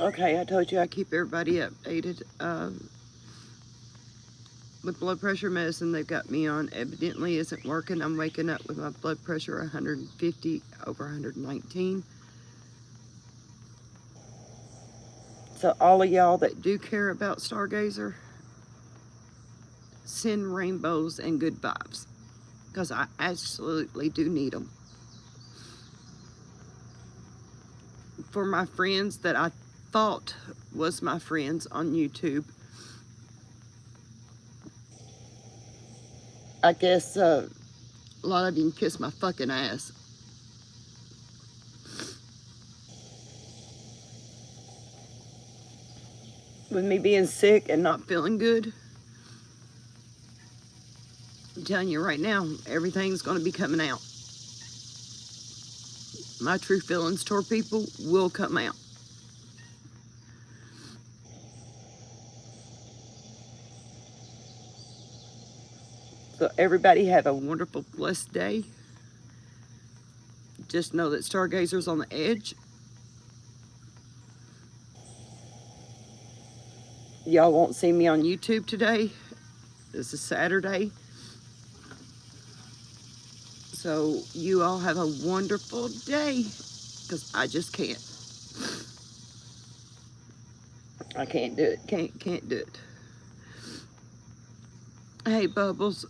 Okay, I told you I keep everybody updated. With blood pressure medicine they've got me on evidently isn't working. I'm waking up with my blood pressure 150 over 119. So all of y'all that do care about Stargazer, send rainbows and good vibes, because I absolutely do need them. For my friends that I thought was my friends on YouTube, I guess a lot of you can kiss my fucking ass. With me being sick and not feeling good, I'm telling you right now, everything's going to be coming out. My true feelings toward people will come out. So everybody have a wonderful, blessed day. Just know that Stargazer's on the edge. Y'all won't see me on YouTube today. This is Saturday. So you all have a wonderful day, because I just can't. I can't do it. Can't do it. Hey, Bubbles.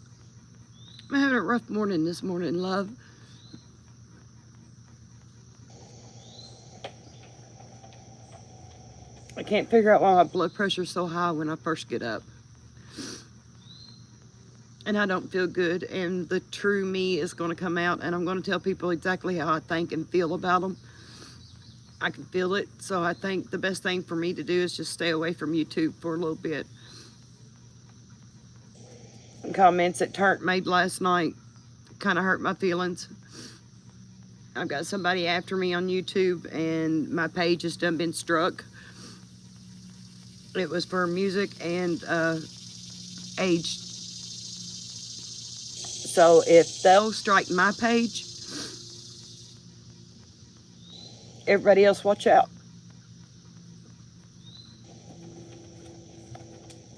I'm having a rough morning this morning, love. I can't figure out why my blood pressure's so high when I first get up. And I don't feel good, and the true me is going to come out, and I'm going to tell people exactly how I think and feel about them. I can feel it, so I think the best thing for me to do is just stay away from YouTube for a little bit. Comments that Turnt made last night kind of hurt my feelings. I've got somebody after me on YouTube, and my page has done been struck. It was for music and age. So if they'll strike my page, everybody else watch out.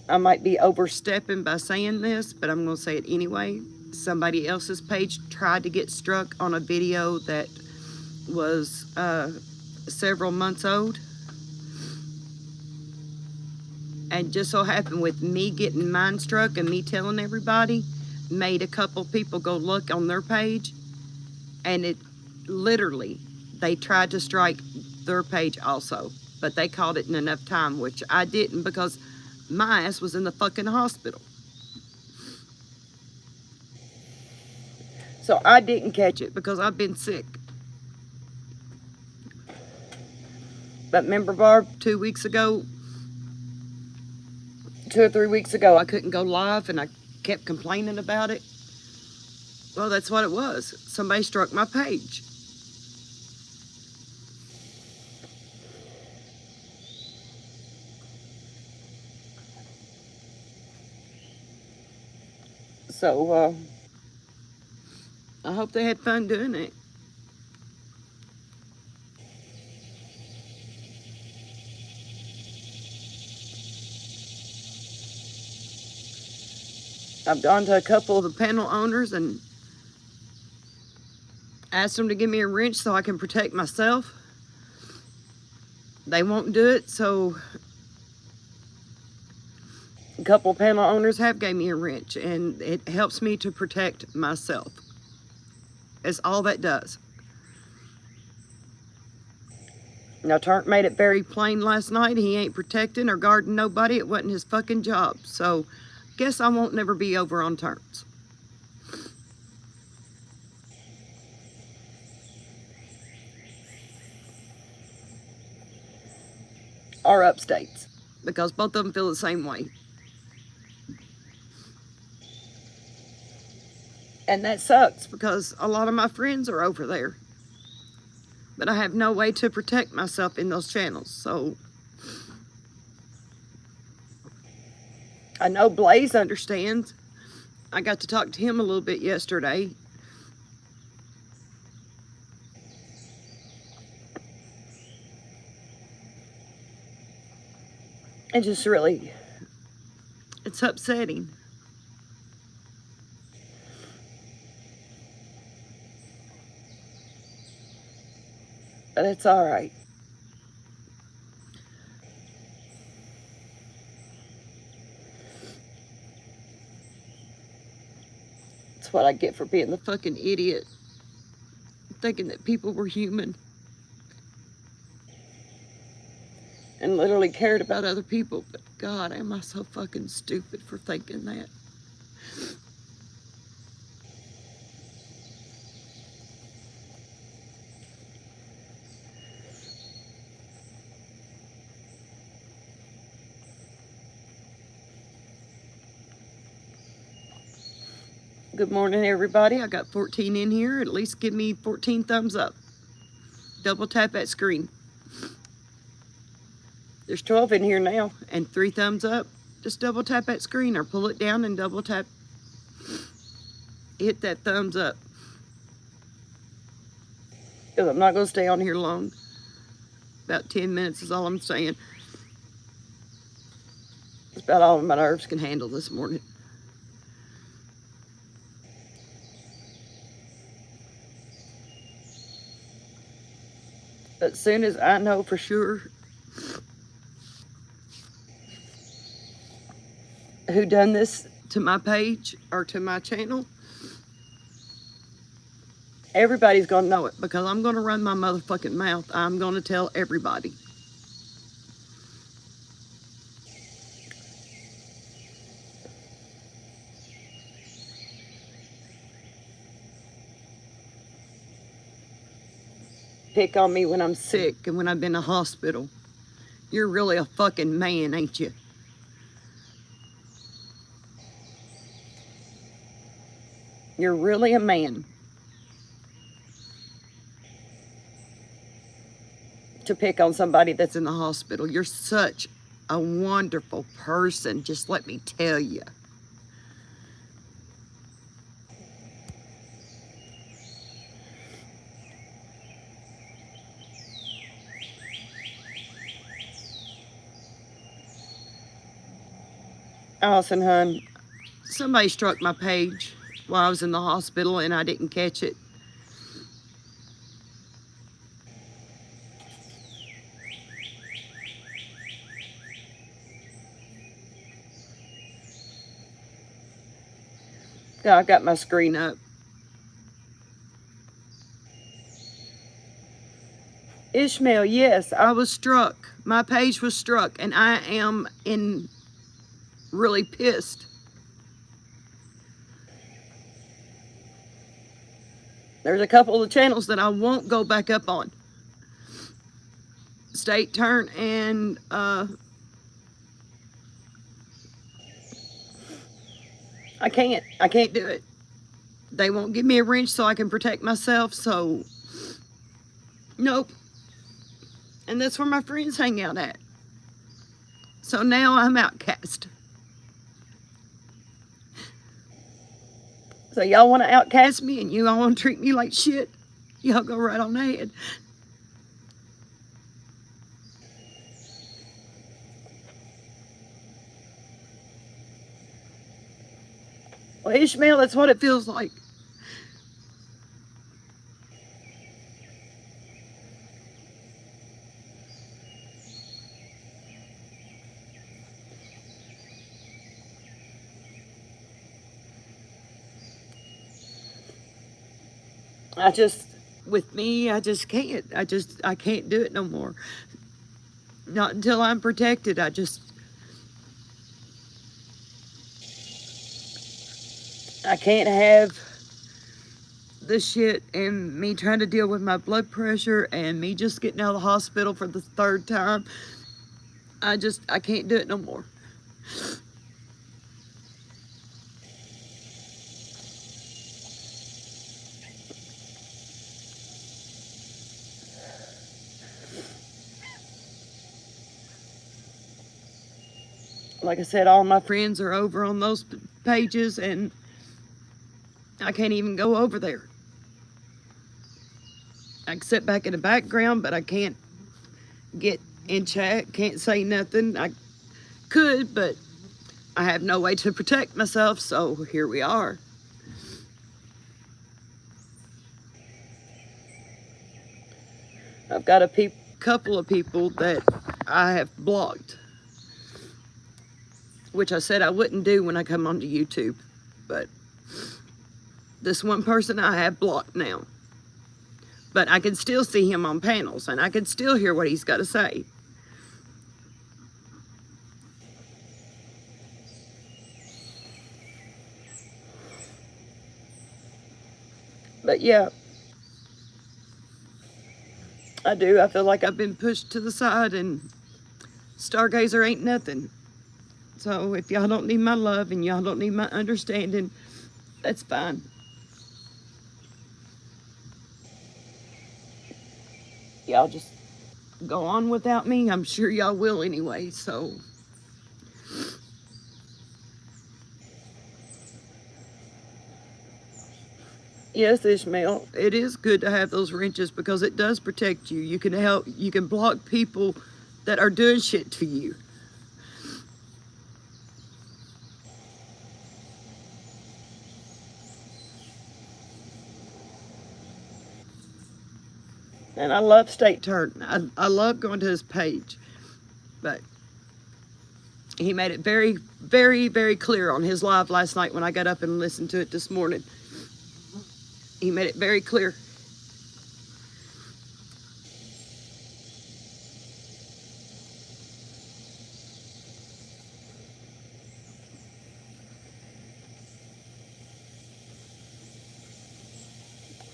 I might be overstepping by saying this, but I'm going to say it anyway. Somebody else's page tried to get struck on a video that was several months old. And just so happened with me getting mine struck and me telling everybody, made a couple people go look on their page, and it literally, they tried to strike their page also, but they caught it in enough time, which I didn't, because my ass was in the fucking hospital. So I didn't catch it because I've been sick. But remember, Barb, 2 weeks ago, 2 or 3 weeks ago, I couldn't go live and I kept complaining about it? Well, that's what it was. Somebody struck my page. So, I hope they had fun doing it. I've gone to a couple of the panel owners and asked them to give me a wrench so I can protect myself. They won't do it, so a couple of panel owners have gave me a wrench, and it helps me to protect myself. It's all that does. Now, Turk made it very plain last night. He ain't protecting or guarding nobody. It wasn't his fucking job. So, guess I won't never be over on Turks. Or upstates. Because both of them feel the same way. And that sucks because a lot of my friends are over there. But I have no way to protect myself in those channels. So, I know Blaze understands. I got to talk to him a little bit yesterday. It just really, it's upsetting. But it's all right. That's what I get for being the fucking idiot, thinking that people were human and literally cared about other people. But God, am I so fucking stupid for thinking that? Good morning, everybody. I got 14 in here. At least give me 14 thumbs up. Double tap that screen. There's 12 in here now, and 3 thumbs up. Just double tap that screen or pull it down and double tap. Hit that thumbs up. Because I'm not going to stay on here long. About 10 minutes is all I'm saying. It's about all my nerves can handle this morning. But as soon as I know for sure who done this to my page or to my channel, everybody's going to know it because I'm going to run my motherfucking mouth. I'm going to tell everybody. Pick on me when I'm sick and when I've been in a hospital. You're really a fucking man, ain't you? You're really a man to pick on somebody that's in the hospital. You're such a wonderful person, just let me tell you. Allison, hun, somebody struck my page while I was in the hospital and I didn't catch it. Yeah, I got my screen up. Ishmael, yes, I was struck. My page was struck, and I am really pissed. There's a couple of channels that I won't go back up on. State Turn and I can't do it. They won't give me a wrench so I can protect myself, so nope. And that's where my friends hang out at. So now I'm outcast. So y'all want to outcast me and you all want to treat me like shit? Y'all go right on ahead. Well, Ishmael, that's what it feels like. With me, I just can't. I can't do it no more. Not until I'm protected. I can't have the shit and me trying to deal with my blood pressure and me just getting out of the hospital for the 3rd time. I can't do it no more. Like I said, all my friends are over on those pages and I can't even go over there. I can sit back in the background, but I can't get in chat, can't say nothing. could, but I have no way to protect myself, so here we are. I've got a couple of people that I have blocked, which I said I wouldn't do when I come onto YouTube, but this one person I have blocked now. But I can still see him on panels, and I can still hear what he's got to say. But yeah, I do. I feel like I've been pushed to the side, and Stargazer ain't nothing. So if y'all don't need my love and y'all don't need my understanding, that's fine. Y'all just go on without me. I'm sure y'all will anyway, so. Yes, Ishmael, it is good to have those wrenches because it does protect you. You can help, you can block people that are doing shit to you. And I love State Turn. I love going to his page. But he made it very, very, very clear on his live last night when I got up and listened to it this morning. He made it very clear.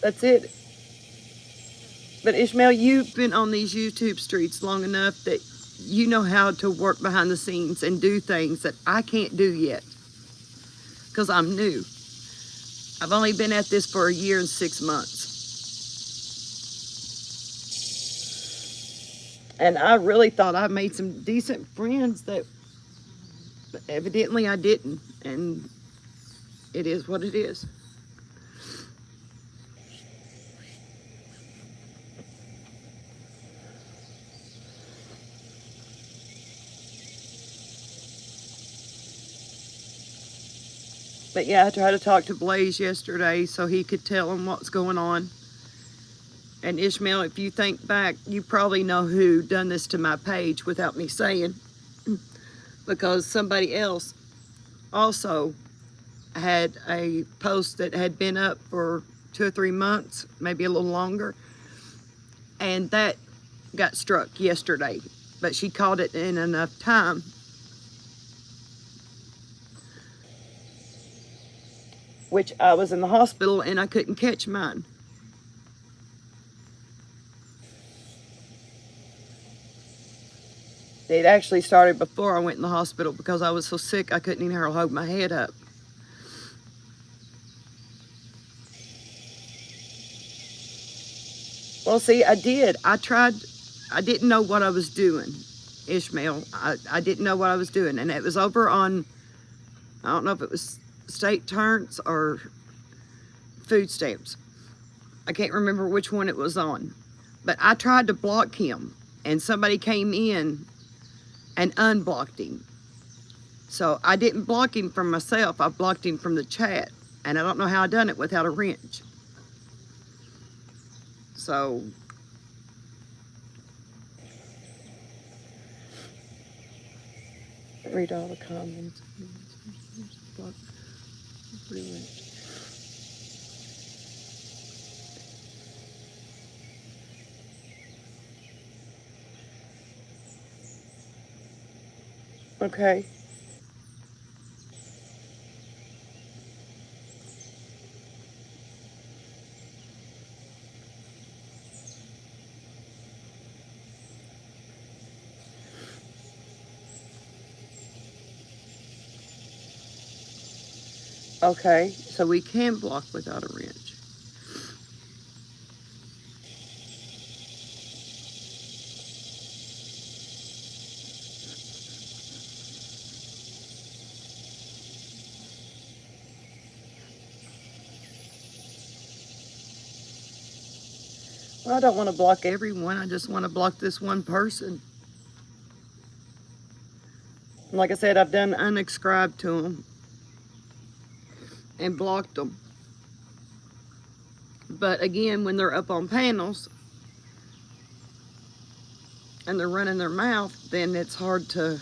That's it. But Ishmael, you've been on these YouTube streets long enough that you know how to work behind the scenes and do things that I can't do yet because I'm new. I've only been at this for a year and 6 months. And I really thought I made some decent friends that evidently I didn't. And it is what it is. But yeah, I tried to talk to Blaze yesterday so he could tell him what's going on. And Ishmael, if you think back, you probably know who done this to my page without me saying, because somebody else also had a post that had been up for 2 or 3 months, maybe a little longer, and that got struck yesterday. But she caught it in enough time. Which I was in the hospital and I couldn't catch mine. It actually started before I went in the hospital because I was so sick I couldn't even hold my head up. Well, see, I did. I tried. I didn't know what I was doing, Ishmael. I didn't know what I was doing. And it was over on, I don't know if it was State Turns or food stamps. I can't remember which one it was on. But I tried to block him, and somebody came in and unblocked him. So I didn't block him from myself. I blocked him from the chat. And I don't know how I done it without a wrench. So read all the comments. Okay. Okay, so we can block without a wrench. Well, I don't want to block everyone. I just want to block this one person. Like I said, I've done unsubscribed to them and blocked them. But again, when they're up on panels and they're running their mouth, then it's hard to.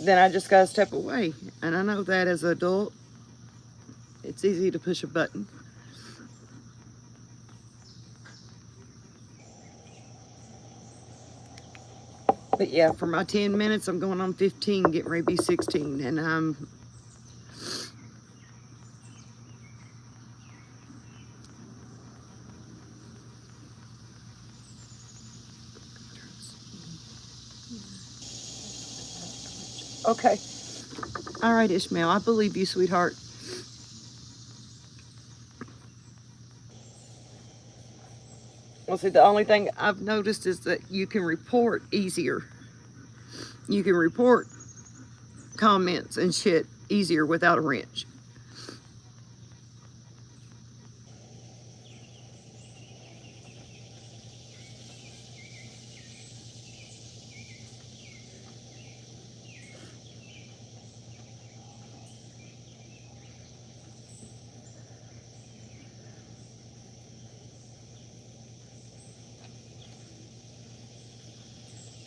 Then I just gotta step away. And I know that as an adult, it's easy to push a button. But yeah, for my 10 minutes, I'm going on 15, getting ready to be 16. And I'm. Okay. All right, Ishmael, I believe you, sweetheart. Well, see, the only thing I've noticed is that you can report easier. You can report comments and shit easier without a wrench.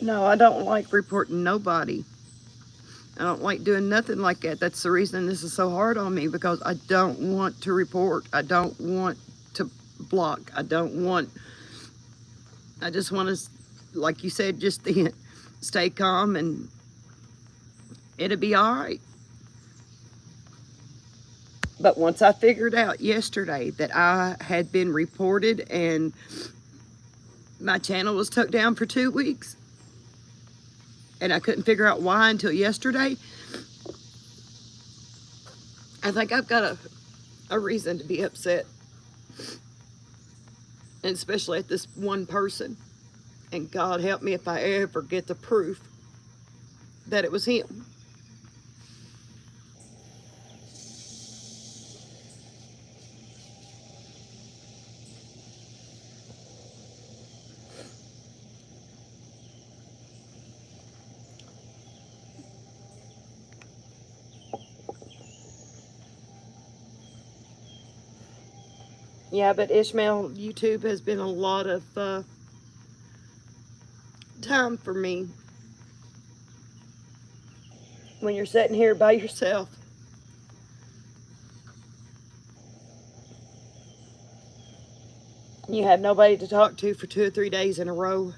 No, I don't like reporting nobody. I don't like doing nothing like that. That's the reason this is so hard on me, because I don't want to report. I don't want to block. I just want to, like you said just then, stay calm and it'll be all right. But once I figured out yesterday that I had been reported and my channel was took down for 2 weeks, and I couldn't figure out why until yesterday, I think I've got a reason to be upset. And especially at this one person. And God help me if I ever get the proof that it was him. Yeah, but Ishmael, YouTube has been a lot of time for me. When you're sitting here by yourself, you have nobody to talk to for 2 or 3 days in a row.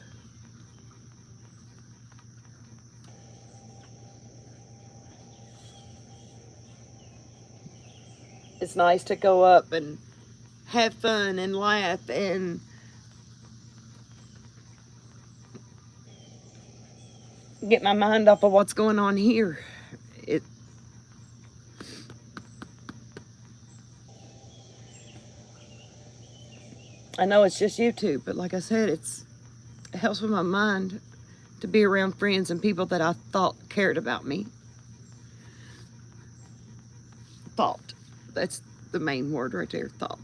It's nice to go up and have fun and laugh and get my mind off of what's going on here. It I know it's just YouTube, but like I said, it helps with my mind to be around friends and people that I thought cared about me. Thought. That's the main word right there, thought.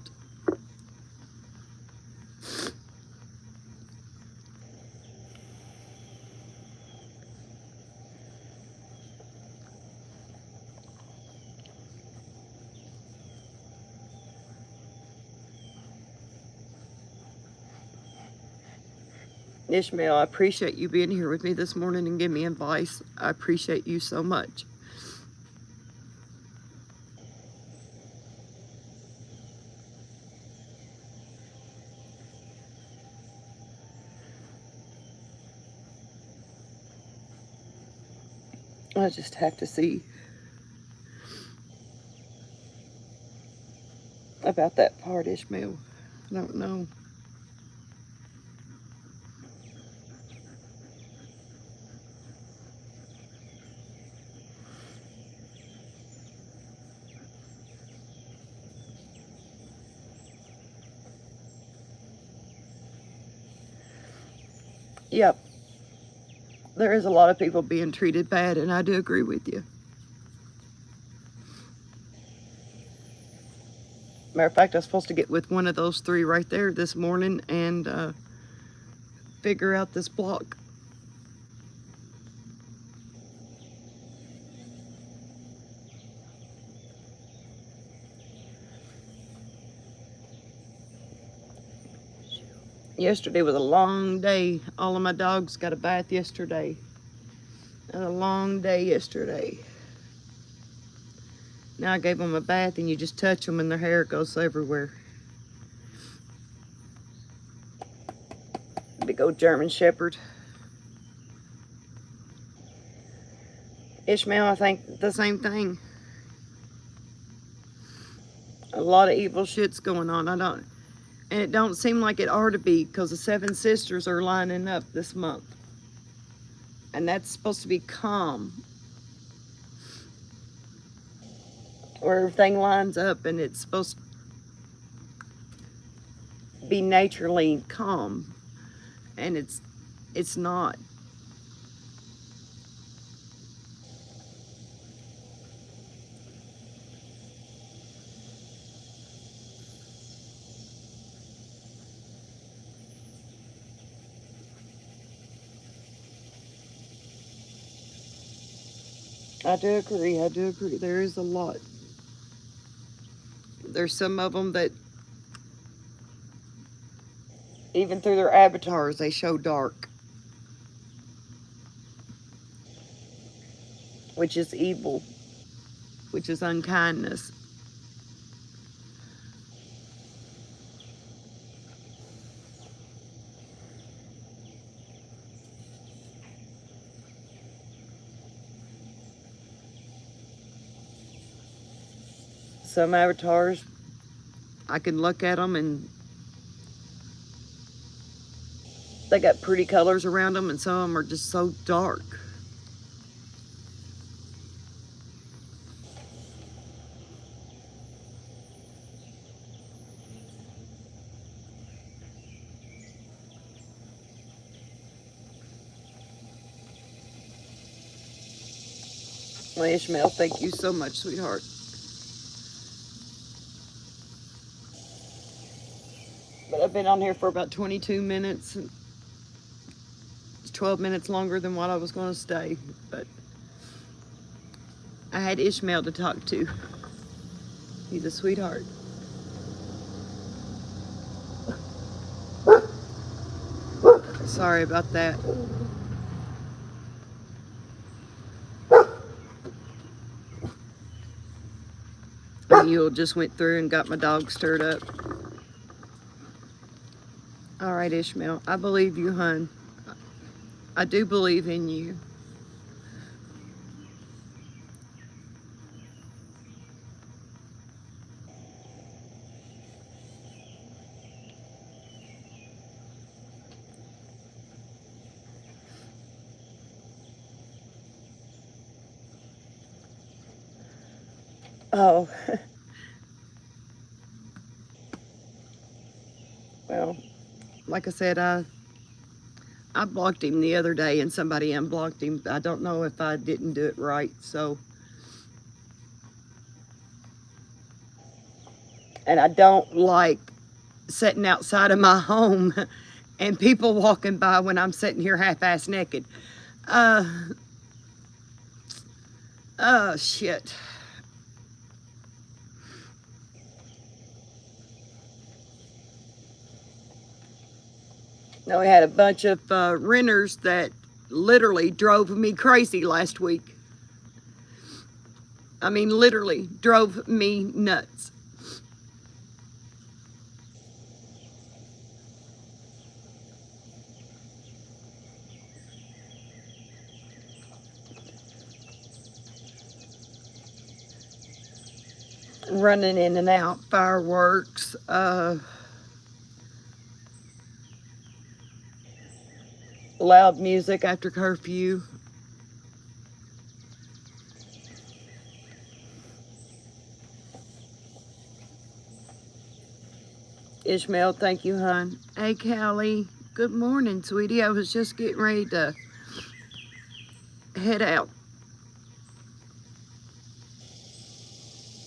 Ishmael, I appreciate you being here with me this morning and giving me advice. I appreciate you so much. I just have to see about that part, Ishmael. I don't know. Yep, there is a lot of people being treated bad, and I do agree with you. Matter of fact, I was supposed to get with one of those three right there this morning, and figure out this block. Yesterday was a long day. All of my dogs got a bath yesterday. A long day yesterday. Now I gave them a bath and you just touch them and their hair goes everywhere. Big old German Shepherd. Ishmael, I think the same thing. A lot of evil shit's going on. And it don't seem like it ought to be, because the 7 sisters are lining up this month. And that's supposed to be calm. Where everything lines up and it's supposed to be naturally calm. And it's not. I do agree. There is a lot. There's some of them that, even through their avatars, they show dark, which is evil, which is unkindness. Some avatars, I can look at them and they got pretty colors around them, and some of them are just so dark. Well, Ishmael, thank you so much, sweetheart. But I've been on here for about 22 minutes. It's 12 minutes longer than what I was going to stay. But I had Ishmael to talk to. He's a sweetheart. Sorry about that. Mule just went through and got my dog stirred up. All right, Ishmael, I believe you, hon. I do believe in you. Oh, well, like I said, I blocked him the other day and somebody unblocked him. I don't know if I didn't do it right, so. And I don't like sitting outside of my home and people walking by when I'm sitting here half-ass naked. Oh, shit. Now, we had a bunch of renters that literally drove me crazy last week. I mean, literally drove me nuts. Running in and out, fireworks, loud music after curfew. Ishmael, thank you, hon. Hey, Callie, good morning, sweetie. I was just getting ready to head out.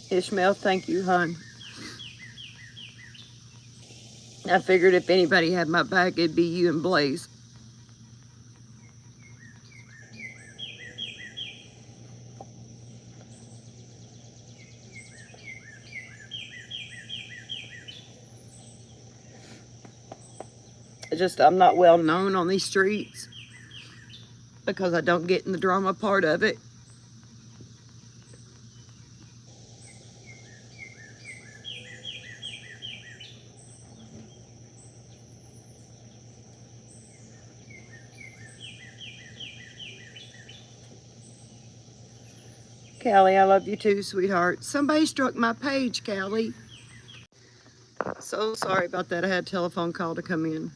Ishmael, thank you, hon. I figured if anybody had my back, it'd be you and Blaze. Just I'm not well known on these streets because I don't get in the drama part of it. Callie, I love you too, sweetheart. Somebody struck my page, Callie. So sorry about that. I had a telephone call to come in.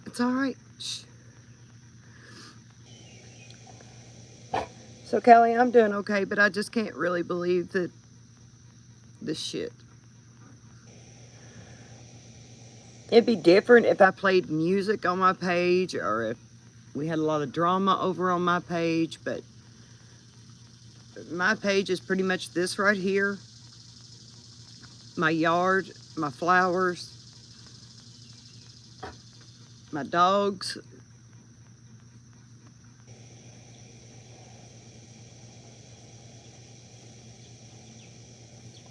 It's all right. Shh. So, Callie, I'm doing okay, but I just can't really believe that this shit. It'd be different if I played music on my page or if we had a lot of drama over on my page, but my page is pretty much this right here. My yard, my flowers, my dogs.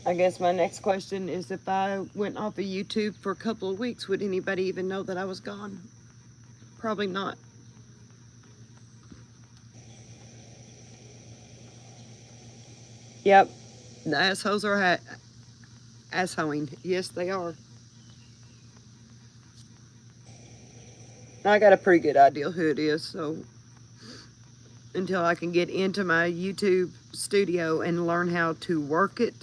I guess my next question is if I went off of YouTube for a couple of weeks, would anybody even know that I was gone? Probably not. Yep, the assholes are assholing. Yes, they are. I got a pretty good idea who it is, so until I can get into my YouTube studio and learn how to work it,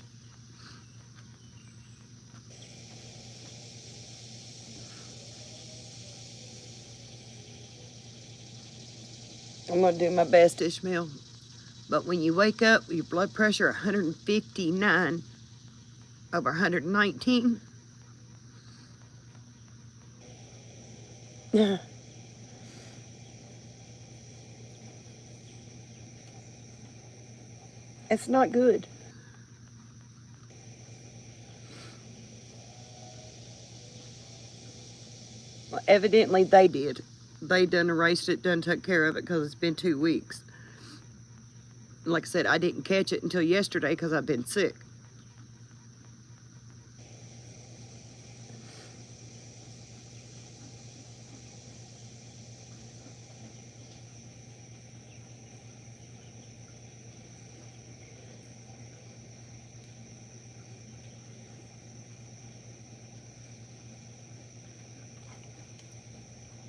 I'm going to do my best, Ishmael. But when you wake up with your blood pressure 159 over 119, it's not good. Well, evidently they did. They done erased it, done took care of it because it's been 2 weeks. Like I said, I didn't catch it until yesterday because I've been sick.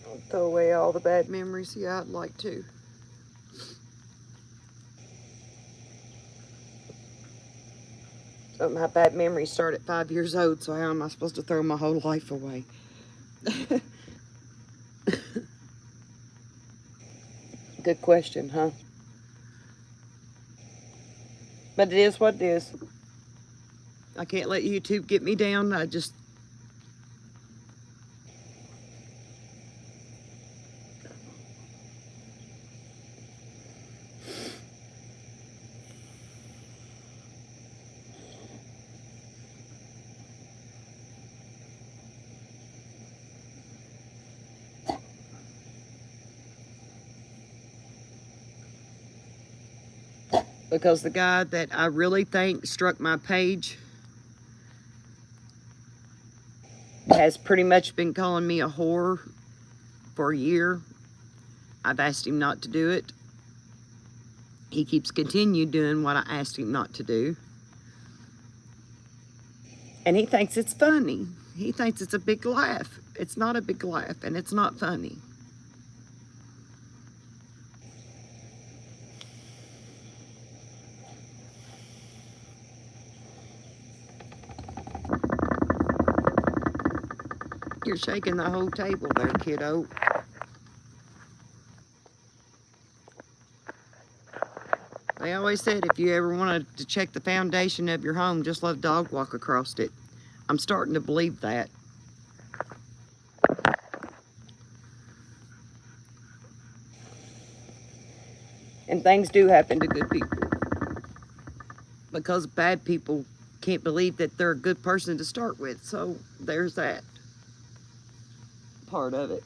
I'll throw away all the bad memories. Yeah, I'd like to. So my bad memories start at 5 years old, so how am I supposed to throw my whole life away? Good question, huh? But it is what it is. I can't let YouTube get me down. I just because the guy that I really think struck my page has pretty much been calling me a whore for a year. I've asked him not to do it. He keeps continued doing what I asked him not to do. And he thinks it's funny. He thinks it's a big laugh. It's not a big laugh, and it's not funny. You're shaking the whole table there, kiddo. They always said if you ever wanted to check the foundation of your home, just let a dog walk across it. I'm starting to believe that. And things do happen to good people. Because bad people can't believe that they're a good person to start with. So there's that part of it.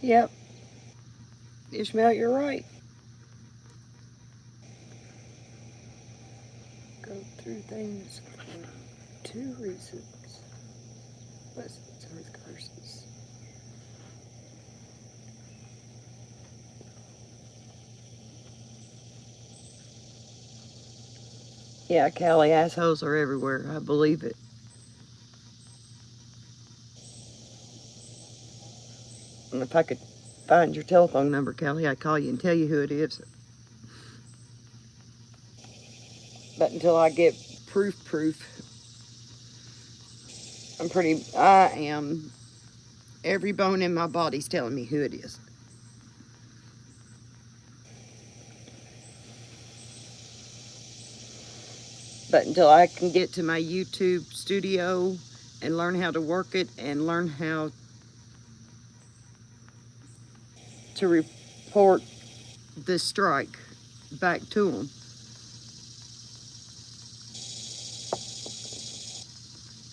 Yep. Ishmael, you're right. Go through things for 2 reasons. Blessings or curses. Yeah, Callie, assholes are everywhere. I believe it. And if I could find your telephone number, Callie, I'd call you and tell you who it is. But until I get proof, I am, every bone in my body's telling me who it is. But until I can get to my YouTube studio and learn how to work it and learn how to report the strike back to them.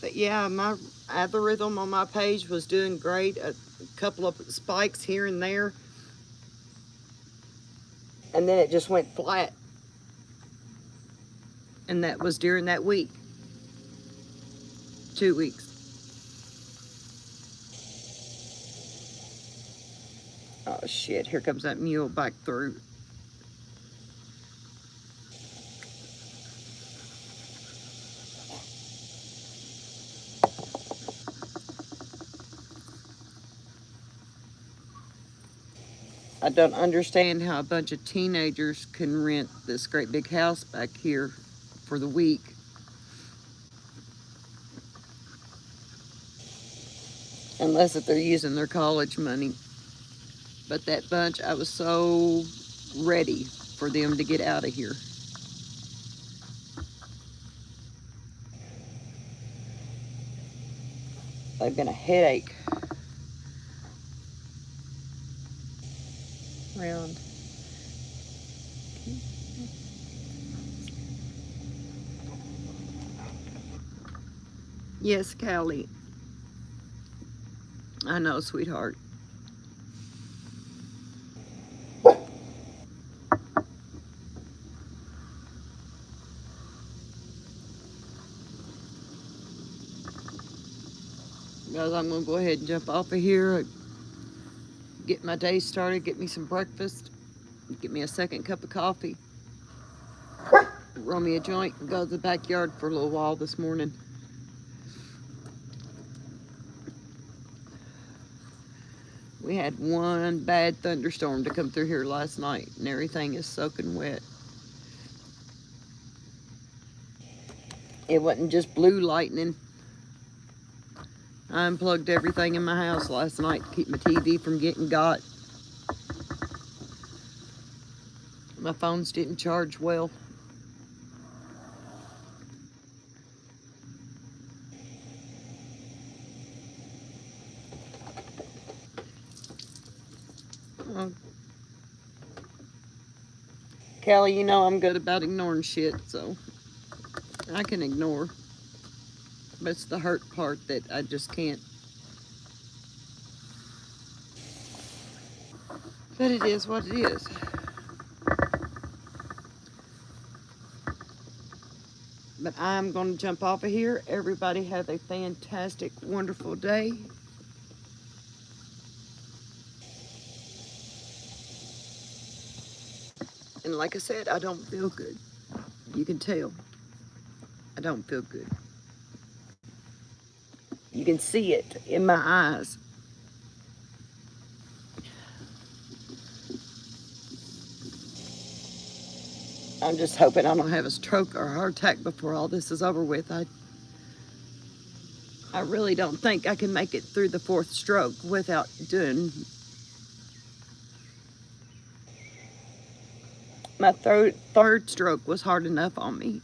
But yeah, my algorithm on my page was doing great. A couple of spikes here and there. And then it just went flat. And that was during that week. 2 weeks. Oh shit, here comes that mule back through. I don't understand how a bunch of teenagers can rent this great big house back here for the week. Unless if they're using their college money. But that bunch, I was so ready for them to get out of here. They've been a headache. Round. Yes, Callie. I know, sweetheart. Guys, I'm going to go ahead and jump off of here, get my day started, get me some breakfast, get me a second cup of coffee, roll me a joint, and go to the backyard for a little while this morning. We had one bad thunderstorm to come through here last night, and everything is soaking wet. It wasn't just blue lightning. I unplugged everything in my house last night to keep my TV from getting got. My phones didn't charge well. Uh, Callie, you know I'm good about ignoring shit, so I can ignore. But it's the hurt part that I just can't. But it is what it is. But I'm going to jump off of here. Everybody have a fantastic, wonderful day. And like I said, I don't feel good. You can tell. I don't feel good. You can see it in my eyes. I'm just hoping I don't have a stroke or a heart attack before all this is over with. I really don't think I can make it through the 4th stroke without doing. My third stroke was hard enough on me.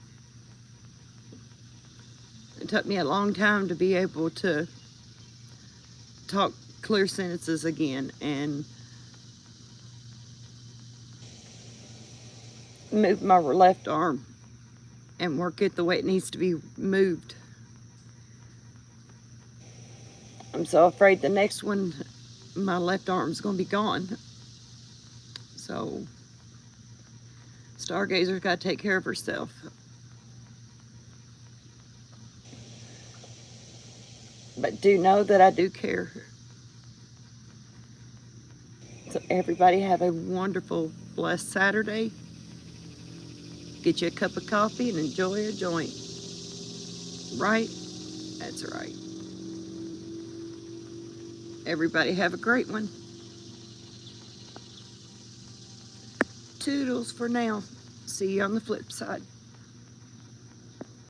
It took me a long time to be able to talk clear sentences again and move my left arm and work it the way it needs to be moved. I'm so afraid the next one my left arm's going to be gone. So Stargazer's got to take care of herself. But do know that I do care. So everybody have a wonderful, blessed Saturday. Get you a cup of coffee and enjoy a joint. Right? That's right. Everybody have a great one. Toodles for now. See you on the flip side.